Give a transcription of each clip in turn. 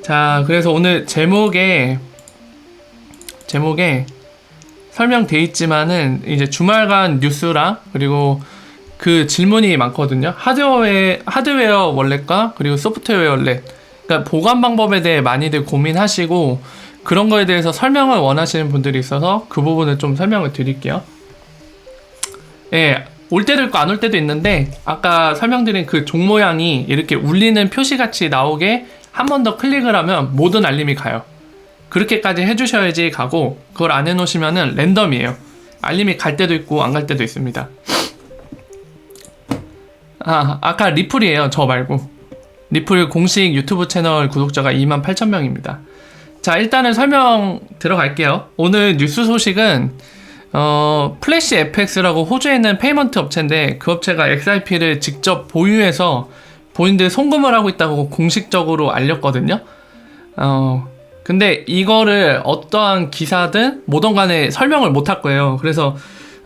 자, 그래서 오늘 제목에 설명돼 있지만은 이제 주말간 뉴스랑 그리고 그 질문이 많거든요. 하드웨어 월렛과 그리고 소프트웨어 월렛, 그러니까 보관 방법에 대해 많이들 고민하시고 그런 거에 대해서 설명을 원하시는 분들이 있어서 그 부분을 좀 설명을 드릴게요. 예, 올 때도 있고 안 올 때도 있는데 아까 설명드린 그 종 모양이 이렇게 울리는 표시같이 나오게 한 번 더 클릭을 하면 모든 알림이 가요. 그렇게까지 해주셔야지 가고, 그걸 안 해놓으시면은 랜덤이에요. 알림이 갈 때도 있고 안 갈 때도 있습니다. 아까 리플이에요. 저 말고. 리플 공식 유튜브 채널 구독자가 28,000명입니다. 자, 일단은 설명 들어갈게요. 오늘 뉴스 소식은 플래시 FX라고 호주에 있는 페이먼트 업체인데, 그 업체가 XRP를 직접 보유해서 본인들 송금을 하고 있다고 공식적으로 알렸거든요. 근데 이거를 어떠한 기사든 뭐든 간에 설명을 못 할 거예요. 그래서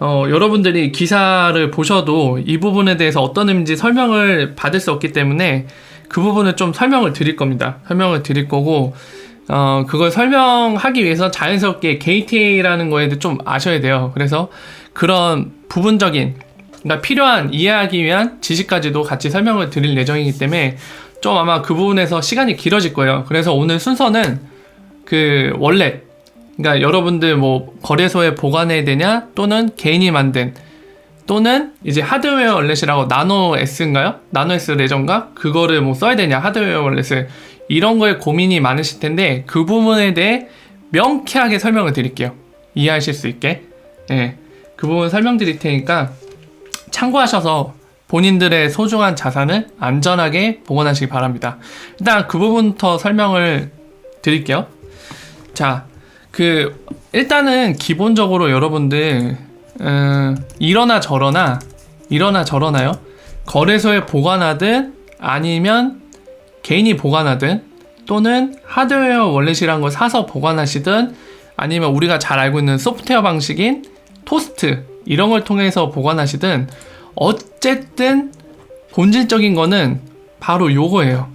여러분들이 기사를 보셔도 이 부분에 대해서 어떤 의미인지 설명을 받을 수 없기 때문에 그 부분을 좀 설명을 드릴 겁니다. 설명을 드릴 거고, 그걸 설명하기 위해서 자연스럽게 KTA라는 거에도 좀 아셔야 돼요. 그래서 그런 부분적인, 그러니까 필요한 이해하기 위한 지식까지도 같이 설명을 드릴 예정이기 때문에 좀 아마 그 부분에서 시간이 길어질 거예요. 그래서 오늘 순서는 그 월렛, 그러니까 여러분들 뭐 거래소에 보관해야 되냐, 또는 개인이 만든, 또는 이제 하드웨어 월렛이라고 나노 S인가요? 나노 S 레전가? 그거를 뭐 써야 되냐, 하드웨어 월렛을. 이런 거에 고민이 많으실 텐데 그 부분에 대해 명쾌하게 설명을 드릴게요. 이해하실 수 있게. 예, 그 부분 설명드릴 테니까 참고하셔서 본인들의 소중한 자산을 안전하게 보관하시기 바랍니다. 일단 그 부분부터 설명을 드릴게요. 자, 일단은 기본적으로 여러분들 이러나 저러나요. 거래소에 보관하든 아니면 개인이 보관하든, 또는 하드웨어 월렛이란 걸 사서 보관하시든, 아니면 우리가 잘 알고 있는 소프트웨어 방식인 토스트 이런 걸 통해서 보관하시든, 어쨌든 본질적인 거는 바로 요거예요.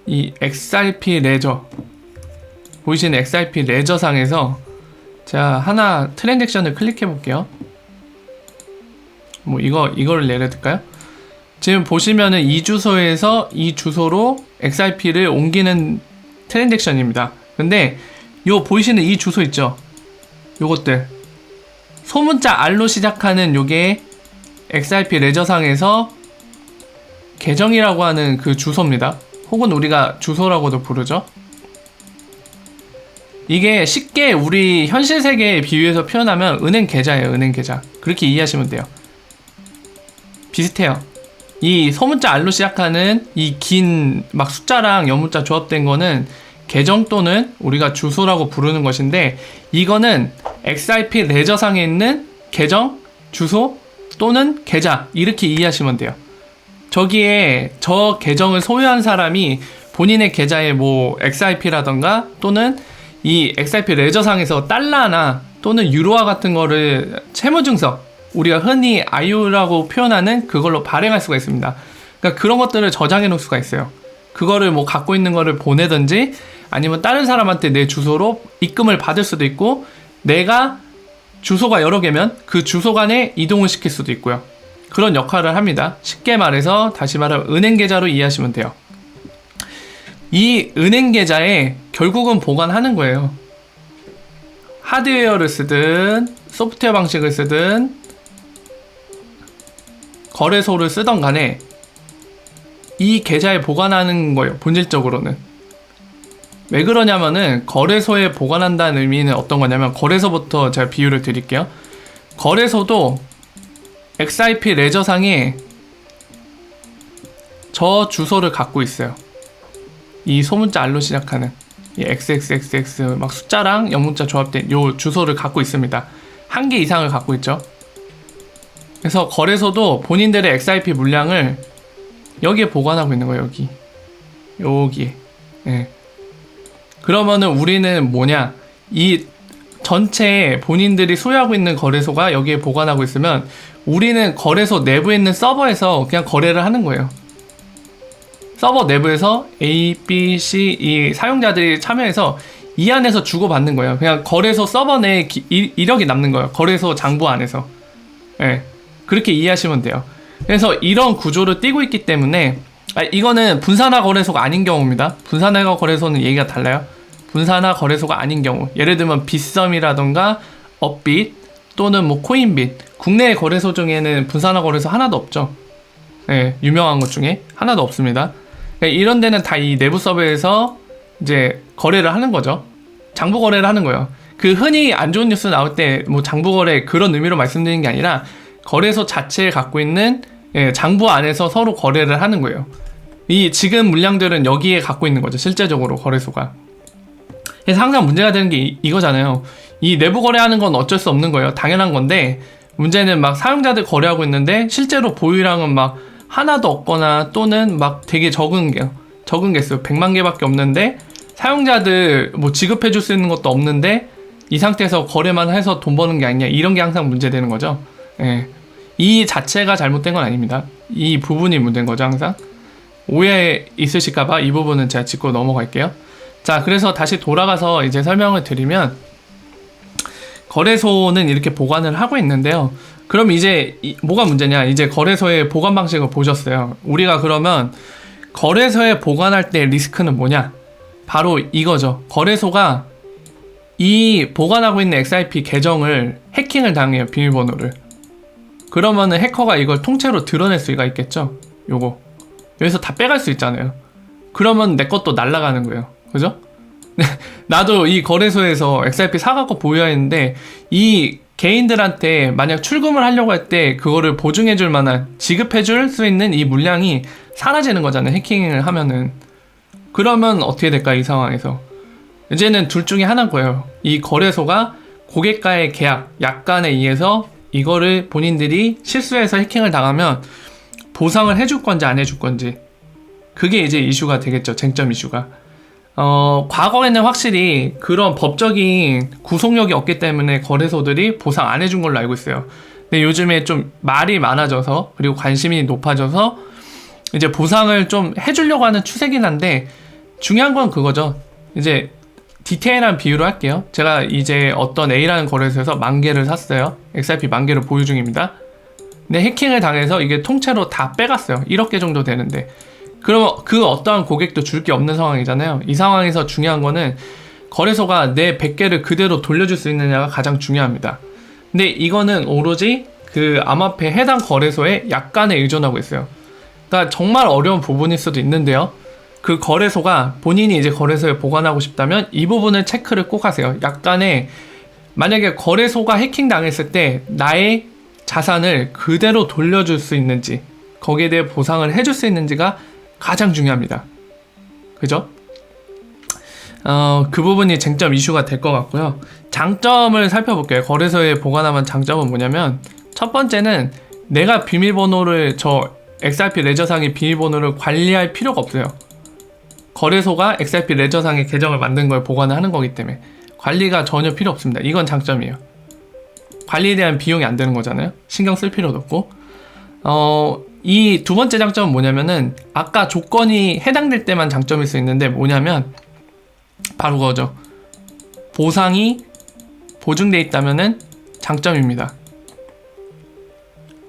이 XRP 레저, 보이시는 XRP 레저 상에서 제가 하나 트랜잭션을 클릭해 볼게요. 뭐 이거를 내려둘까요? 지금 보시면은 이 주소에서 이 주소로 XRP를 옮기는 트랜잭션입니다. 근데 요 보이시는 이 주소 있죠? 요것들 소문자 R로 시작하는 요게 XRP 레저상에서 계정이라고 하는 그 주소입니다. 혹은 우리가 주소라고도 부르죠. 이게 쉽게 우리 현실 세계에 비유해서 표현하면 은행 계좌예요. 은행 계좌. 그렇게 이해하시면 돼요. 비슷해요. 이 소문자 R로 시작하는 이 긴 막 숫자랑 영문자 조합된 거는 계정 또는 우리가 주소라고 부르는 것인데, 이거는 XRP 레저상에 있는 계정, 주소 또는 계좌, 이렇게 이해하시면 돼요. 저기에 저 계정을 소유한 사람이 본인의 계좌에 뭐 XRP라던가 또는 이 XRP 레저상에서 달러나 또는 유로화 같은 거를 채무증서, 우리가 흔히 IO라고 표현하는 그걸로 발행할 수가 있습니다. 그러니까 그런 것들을 저장해 놓을 수가 있어요. 그거를 뭐 갖고 있는 거를 보내든지, 아니면 다른 사람한테 내 주소로 입금을 받을 수도 있고, 내가 주소가 여러 개면 그 주소 간에 이동을 시킬 수도 있고요. 그런 역할을 합니다. 쉽게 말해서, 다시 말하면 은행 계좌로 이해하시면 돼요. 이 은행 계좌에 결국은 보관하는 거예요. 하드웨어를 쓰든 소프트웨어 방식을 쓰든 거래소를 쓰던 간에 이 계좌에 보관하는 거예요. 본질적으로는. 왜 그러냐면은, 거래소에 보관한다는 의미는 어떤 거냐면, 거래소부터 제가 비유를 드릴게요. 거래소도 XRP 레저상에 저 주소를 갖고 있어요. 이 소문자 R로 시작하는 이 XXXX 막 숫자랑 영문자 조합된 요 주소를 갖고 있습니다. 한 개 이상을 갖고 있죠. 그래서 거래소도 본인들의 XRP 물량을 여기에 보관하고 있는 거예요. 여기에. 예. 그러면은 우리는 뭐냐, 이 전체 본인들이 소유하고 있는 거래소가 여기에 보관하고 있으면 우리는 거래소 내부에 있는 서버에서 그냥 거래를 하는 거예요. 서버 내부에서 A, B, C, E 사용자들이 참여해서 이 안에서 주고받는 거예요. 그냥 거래소 서버 내에 이력이 남는 거예요. 거래소 장부 안에서. 예. 그렇게 이해하시면 돼요. 그래서 이런 구조를 띠고 있기 때문에 이거는 분산화 거래소가 아닌 경우입니다. 분산화 거래소는 얘기가 달라요. 분산화 거래소가 아닌 경우, 예를 들면 빗썸이라던가 업빗 또는 뭐 코인빗, 국내 거래소 중에는 분산화 거래소 하나도 없죠. 예, 유명한 것 중에 하나도 없습니다. 그러니까 이런 데는 다 이 내부 서버에서 이제 거래를 하는 거죠. 장부 거래를 하는 거예요. 그 흔히 안 좋은 뉴스 나올 때 뭐 장부 거래 그런 의미로 말씀드리는 게 아니라 거래소 자체에 갖고 있는 장부 안에서 서로 거래를 하는 거예요. 이 지금 물량들은 여기에 갖고 있는 거죠. 실제적으로 거래소가. 그래서 항상 문제가 되는 게 이거잖아요. 이 내부 거래하는 건 어쩔 수 없는 거예요. 당연한 건데 문제는 막 사용자들 거래하고 있는데 실제로 보유량은 막 하나도 없거나 또는 막 되게 적은 개수 100만 개밖에 없는데 사용자들 뭐 지급해 줄 수 있는 것도 없는데 이 상태에서 거래만 해서 돈 버는 게 아니냐, 이런 게 항상 문제되는 거죠. 예. 이 자체가 잘못된 건 아닙니다. 이 부분이 문제인 거죠. 항상 오해 있으실까봐 이 부분은 제가 짚고 넘어갈게요. 자, 그래서 다시 돌아가서 이제 설명을 드리면 거래소는 이렇게 보관을 하고 있는데요. 그럼 이제 뭐가 문제냐, 이제 거래소의 보관 방식을 보셨어요. 우리가 그러면 거래소에 보관할 때 리스크는 뭐냐, 바로 이거죠. 거래소가 이 보관하고 있는 XRP 계정을 해킹을 당해요. 비밀번호를. 그러면은 해커가 이걸 통째로 드러낼 수가 있겠죠. 요거 여기서 다 빼갈 수 있잖아요. 그러면 내 것도 날아가는 거예요. 그죠? 나도 이 거래소에서 XRP 사갖고 보유했는데 이 개인들한테 만약 출금을 하려고 할 때 그거를 보증해줄 만한, 지급해줄 수 있는 이 물량이 사라지는 거잖아요. 해킹을 하면은. 그러면 어떻게 될까, 이 상황에서? 이제는 둘 중에 하나인 거예요. 이 거래소가 고객과의 계약, 약관에 의해서 이거를 본인들이 실수해서 해킹을 당하면 보상을 해줄 건지 안 해줄 건지, 그게 이제 이슈가 되겠죠. 쟁점 이슈가. 과거에는 확실히 그런 법적인 구속력이 없기 때문에 거래소들이 보상 안 해준 걸로 알고 있어요. 근데 요즘에 좀 말이 많아져서, 그리고 관심이 높아져서 이제 보상을 좀 해주려고 하는 추세긴 한데, 중요한 건 그거죠. 이제 디테일한 비유로 할게요. 제가 이제 어떤 A라는 거래소에서 10,000개를 샀어요. XRP 10,000개를 보유 중입니다. 근데 해킹을 당해서 이게 통째로 다 빼갔어요. 1억 개 정도 되는데. 그럼 그 어떠한 고객도 줄 게 없는 상황이잖아요. 이 상황에서 중요한 거는 거래소가 내 100개를 그대로 돌려줄 수 있느냐가 가장 중요합니다. 근데 이거는 오로지 그 암호화폐 해당 거래소의 약관에 의존하고 있어요. 그러니까 정말 어려운 부분일 수도 있는데요. 그 거래소가 본인이 이제 거래소에 보관하고 싶다면 이 부분을 체크를 꼭 하세요. 약관에 만약에 거래소가 해킹 당했을 때 나의 자산을 그대로 돌려줄 수 있는지, 거기에 대해 보상을 해줄 수 있는지가 가장 중요합니다. 그죠? 그 부분이 쟁점 이슈가 될 것 같고요. 장점을 살펴볼게요. 거래소에 보관하면 장점은 뭐냐면, 첫 번째는 내가 비밀번호를, 저 XRP 레저상의 비밀번호를 관리할 필요가 없어요. 거래소가 XRP 레저상의 계정을 만든 걸 보관을 하는 거기 때문에 관리가 전혀 필요 없습니다. 이건 장점이에요. 관리에 대한 비용이 안 되는 거잖아요. 신경 쓸 필요도 없고. 이 두 번째 장점은 뭐냐면은, 아까 조건이 해당될 때만 장점일 수 있는데 뭐냐면 바로 그거죠. 보상이 보증돼 있다면은 장점입니다.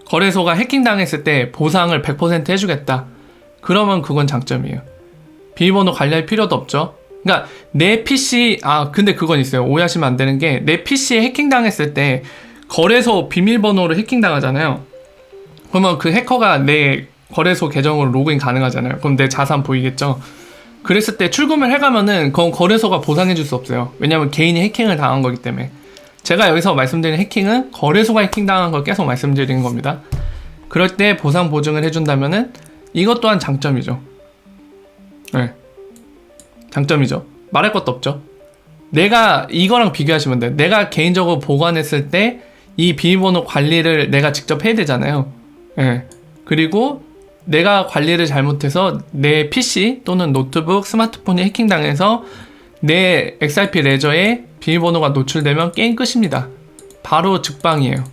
거래소가 해킹당했을 때 보상을 100% 해주겠다. 그러면 그건 장점이에요. 비밀번호 관리할 필요도 없죠. 그러니까 내 PC, 근데 그건 있어요. 오해하시면 안 되는 게, 내 PC에 해킹당했을 때 거래소 비밀번호를 해킹당하잖아요. 그러면 그 해커가 내 거래소 계정으로 로그인 가능하잖아요. 그럼 내 자산 보이겠죠. 그랬을 때 출금을 해가면은 그건 거래소가 보상해줄 수 없어요. 왜냐면 개인이 해킹을 당한 거기 때문에. 제가 여기서 말씀드린 해킹은 거래소가 해킹당한 걸 계속 말씀드리는 겁니다. 그럴 때 보상 보증을 해준다면은 이것 또한 장점이죠. 네, 장점이죠. 말할 것도 없죠. 내가 이거랑 비교하시면 돼요. 내가 개인적으로 보관했을 때 이 비밀번호 관리를 내가 직접 해야 되잖아요. 네. 그리고 내가 관리를 잘못해서 내 PC 또는 노트북, 스마트폰이 해킹당해서 내 XRP 레저에 비밀번호가 노출되면 게임 끝입니다. 바로 즉방이에요.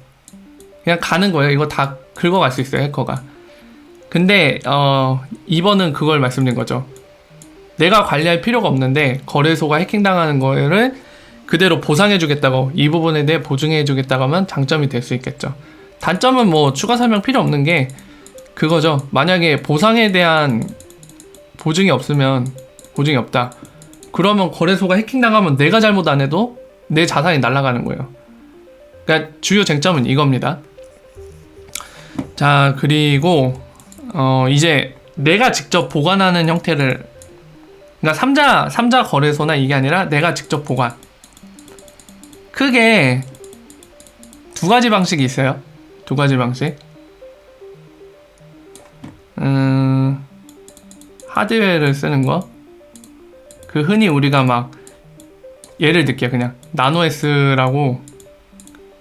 그냥 가는 거예요. 이거 다 긁어갈 수 있어요, 해커가. 근데 2번은 그걸 말씀드린 거죠. 내가 관리할 필요가 없는데 거래소가 해킹당하는 거를 그대로 보상해주겠다고, 이 부분에 대해 보증해주겠다고 하면 장점이 될 수 있겠죠. 단점은 뭐 추가 설명 필요 없는 게 그거죠. 만약에 보상에 대한 보증이 없으면, 보증이 없다, 그러면 거래소가 해킹당하면 내가 잘못 안 해도 내 자산이 날아가는 거예요. 그러니까 주요 쟁점은 이겁니다. 자, 그리고 이제 내가 직접 보관하는 형태를, 그러니까 3자 거래소나 이게 아니라 내가 직접 보관. 크게 두 가지 방식이 있어요. 두 가지 방식. 하드웨어를 쓰는 거. 그 흔히 우리가 막 예를 들게요. 그냥 나노S라고,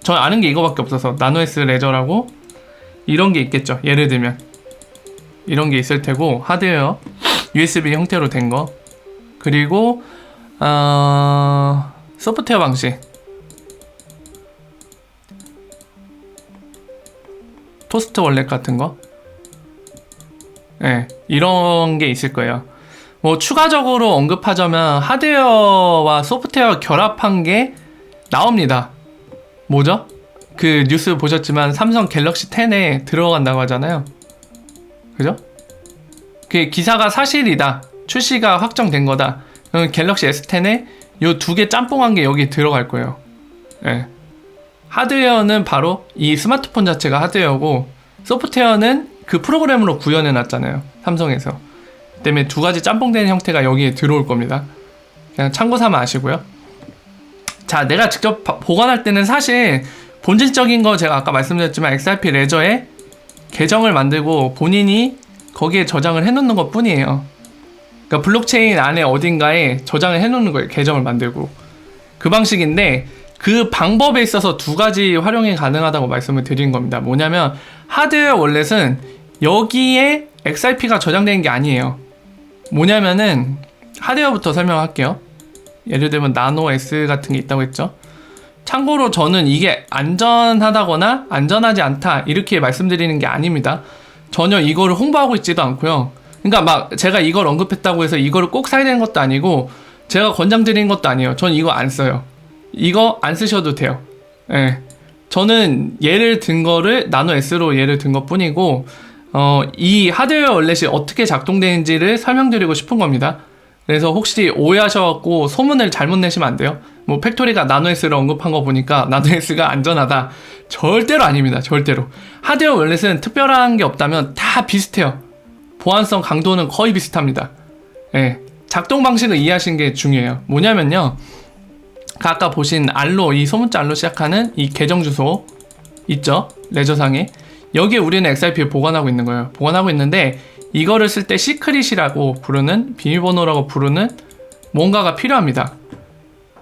저 아는 게 이거밖에 없어서 나노S 레저라고 이런 게 있겠죠. 예를 들면 이런 게 있을 테고, 하드웨어 USB 형태로 된 거. 그리고 소프트웨어 방식, 토스트 월렛 같은 거. 네, 이런 게 있을 거예요. 뭐 추가적으로 언급하자면 하드웨어와 소프트웨어 결합한 게 나옵니다. 뭐죠? 그 뉴스 보셨지만 삼성 갤럭시 10에 들어간다고 하잖아요. 그죠? 그 기사가 사실이다, 출시가 확정된 거다, 갤럭시 S10에 요 두 개 짬뽕한 게 여기 들어갈 거예요. 네. 하드웨어는 바로 이 스마트폰 자체가 하드웨어고, 소프트웨어는 그 프로그램으로 구현해 놨잖아요, 삼성에서. 때문에 두 가지 짬뽕된 형태가 여기에 들어올 겁니다. 그냥 참고 삼아 아시고요. 자, 내가 직접 보관할 때는 사실 본질적인 거 제가 아까 말씀드렸지만 XRP 레저에 계정을 만들고 본인이 거기에 저장을 해놓는 것 뿐이에요. 그러니까 블록체인 안에 어딘가에 저장을 해놓는 거예요. 계정을 만들고. 그 방식인데, 그 방법에 있어서 두 가지 활용이 가능하다고 말씀을 드린 겁니다. 뭐냐면 하드웨어 월렛은 여기에 XRP가 저장되는 게 아니에요. 뭐냐면은 하드웨어부터 설명할게요. 예를 들면 나노 S 같은 게 있다고 했죠. 참고로 저는 이게 안전하다거나 안전하지 않다 이렇게 말씀드리는 게 아닙니다. 전혀 이거를 홍보하고 있지도 않고요. 그러니까 막 제가 이걸 언급했다고 해서 이거를 꼭 사야 되는 것도 아니고, 제가 권장드리는 것도 아니에요. 전 이거 안 써요. 이거 안 쓰셔도 돼요. 예. 저는 예를 든 거를 나노 S로 예를 든 것 뿐이고, 이 하드웨어 월렛이 어떻게 작동되는지를 설명드리고 싶은 겁니다. 그래서 혹시 오해하셔갖고 소문을 잘못 내시면 안 돼요. 뭐 팩토리가 나노S를 언급한 거 보니까 나노S가 안전하다. 절대로 아닙니다. 절대로. 하드웨어 월렛은 특별한 게 없다면 다 비슷해요. 보안성 강도는 거의 비슷합니다. 예. 작동 방식을 이해하시는 게 중요해요. 뭐냐면요, 아까 보신 알로, 이 소문자 알로 시작하는 이 계정 주소 있죠? 레저상에. 여기에 우리는 XRP를 보관하고 있는 거예요. 보관하고 있는데, 이거를 쓸 때 시크릿이라고 부르는, 비밀번호라고 부르는 뭔가가 필요합니다.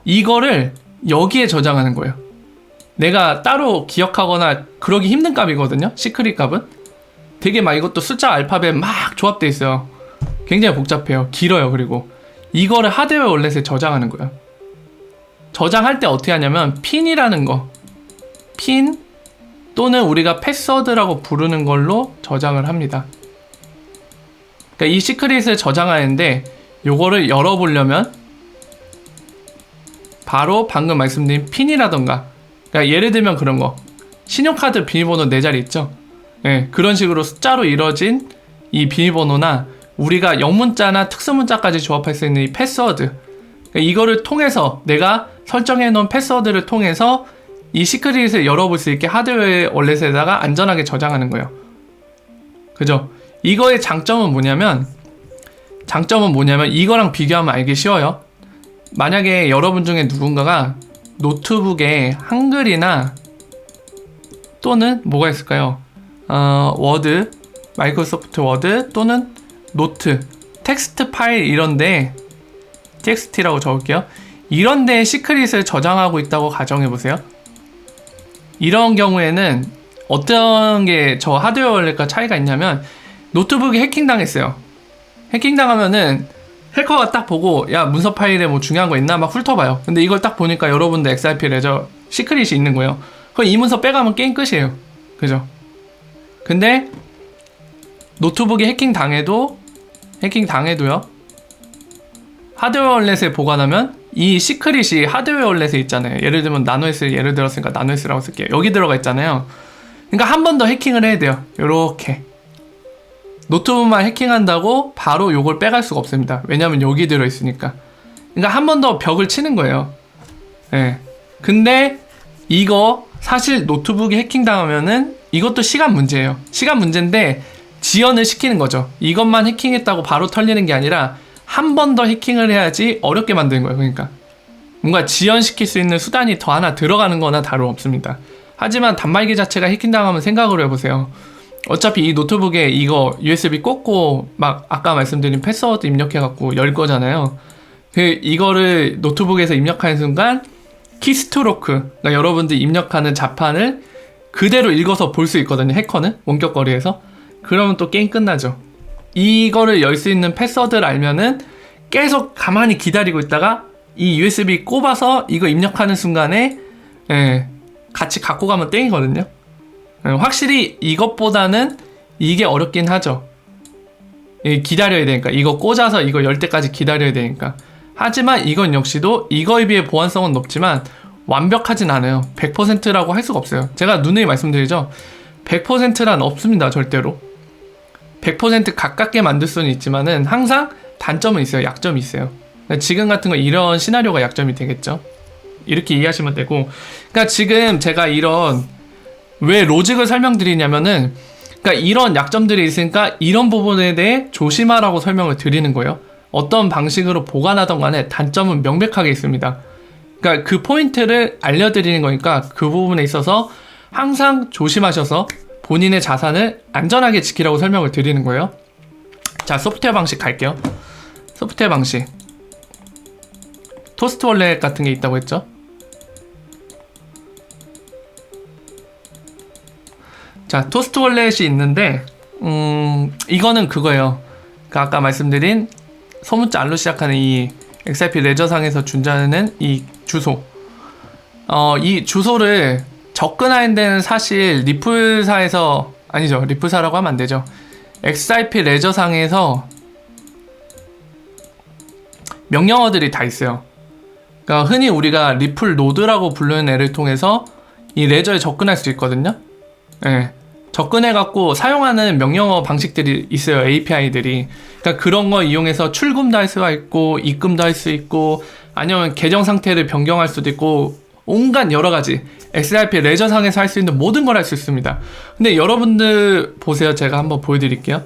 이거를 여기에 저장하는 거예요. 내가 따로 기억하거나 그러기 힘든 값이거든요, 시크릿 값은. 되게 막 이것도 숫자 알파벳 막 조합돼 있어요. 굉장히 복잡해요. 길어요. 그리고 이거를 하드웨어 월렛에 저장하는 거예요. 저장할 때 어떻게 하냐면 핀이라는 거, 핀 또는 우리가 패스워드라고 부르는 걸로 저장을 합니다. 그러니까 이 시크릿을 저장하는데, 요거를 열어보려면 바로 방금 말씀드린 핀이라던가, 그러니까 예를 들면 그런 거, 신용카드 비밀번호 4자리 있죠? 네, 그런 식으로 숫자로 이루어진 이 비밀번호나 우리가 영문자나 특수문자까지 조합할 수 있는 이 패스워드, 그러니까 이거를 통해서 내가 설정해 놓은 패스워드를 통해서 이 시크릿을 열어볼 수 있게 하드웨어 월렛에다가 안전하게 저장하는 거예요. 그죠? 이거의 장점은 뭐냐면 이거랑 비교하면 알기 쉬워요. 만약에 여러분 중에 누군가가 노트북에 한글이나 또는 뭐가 있을까요? 워드, 마이크로소프트 워드 또는 노트, 텍스트 파일 이런데, txt라고 적을게요. 이런데 시크릿을 저장하고 있다고 가정해보세요. 이런 경우에는 어떤 게 저 하드웨어 월렛과 차이가 있냐면, 노트북이 해킹당했어요. 해킹당하면은 해커가 딱 보고, 야, 문서 파일에 뭐 중요한 거 있나? 막 훑어봐요. 근데 이걸 딱 보니까 여러분들 XRP 레저 시크릿이 있는 거예요. 그럼 이 문서 빼가면 게임 끝이에요. 그죠? 근데 노트북이 해킹당해도요, 하드웨어 월렛에 보관하면 이 시크릿이 하드웨어 월렛에 있잖아요. 예를 들면 나노S를 예를 들었으니까 나노S라고 쓸게요. 여기 들어가 있잖아요. 그러니까 한 번 더 해킹을 해야 돼요. 요렇게 노트북만 해킹한다고 바로 요걸 빼갈 수가 없습니다. 왜냐면 여기 들어있으니까. 그러니까 한 번 더 벽을 치는 거예요. 예. 근데 이거 사실 노트북이 해킹당하면은 이것도 시간 문제예요. 시간 문제인데 지연을 시키는 거죠. 이것만 해킹했다고 바로 털리는 게 아니라 한 번 더 해킹을 해야지 어렵게 만드는 거예요. 그러니까 뭔가 지연시킬 수 있는 수단이 더 하나 들어가는 거나 다름없습니다. 하지만 단말기 자체가 해킹당하면 생각을 해보세요. 어차피 이 노트북에 이거 USB 꽂고 막 아까 말씀드린 패스워드 입력해갖고 열 거잖아요. 이거를 노트북에서 입력하는 순간 키스트로크, 그러니까 여러분들 입력하는 자판을 그대로 읽어서 볼 수 있거든요. 해커는 원격거리에서. 그러면 또 게임 끝나죠. 이거를 열 수 있는 패스워드를 알면은 계속 가만히 기다리고 있다가 이 USB 꼽아서 이거 입력하는 순간에 같이 갖고 가면 땡이거든요. 확실히 이것보다는 이게 어렵긴 하죠. 기다려야 되니까. 이거 꽂아서 이거 열 때까지 기다려야 되니까. 하지만 이건 역시도 이거에 비해 보안성은 높지만 완벽하진 않아요. 100%라고 할 수가 없어요. 제가 누누이 말씀드리죠. 100%란 없습니다. 절대로. 100% 가깝게 만들 수는 있지만은 항상 단점은 있어요. 약점이 있어요. 지금 같은 거 이런 시나리오가 약점이 되겠죠. 이렇게 이해하시면 되고, 그러니까 지금 제가 이런 왜 로직을 설명드리냐면은, 그러니까 이런 약점들이 있으니까 이런 부분에 대해 조심하라고 설명을 드리는 거예요. 어떤 방식으로 보관하던 간에 단점은 명백하게 있습니다. 그러니까 그 포인트를 알려드리는 거니까 그 부분에 있어서 항상 조심하셔서 본인의 자산을 안전하게 지키라고 설명을 드리는 거예요. 자, 소프트웨어 방식 갈게요. 소프트웨어 방식. 토스트 월렛 같은 게 있다고 했죠. 자, 토스트 월렛이 있는데 이거는 그거예요. 그러니까 아까 말씀드린 소문자 R로 시작하는 이 XRP 레저상에서 준다는 이 주소. 이 주소를 접근하는 데는 사실 리플사에서, 아니죠, 리플사라고 하면 안 되죠. XRP 레저상에서 명령어들이 다 있어요. 그러니까 흔히 우리가 리플 노드라고 부르는 애를 통해서 이 레저에 접근할 수 있거든요. 예. 접근해갖고 사용하는 명령어 방식들이 있어요. API들이. 그러니까 그런 거 이용해서 출금도 할 수가 있고, 입금도 할 수 있고, 아니면 계정 상태를 변경할 수도 있고, 온갖 여러 가지 XRP 레저상에서 할 수 있는 모든 걸 할 수 있습니다. 근데 여러분들 보세요. 제가 한번 보여드릴게요.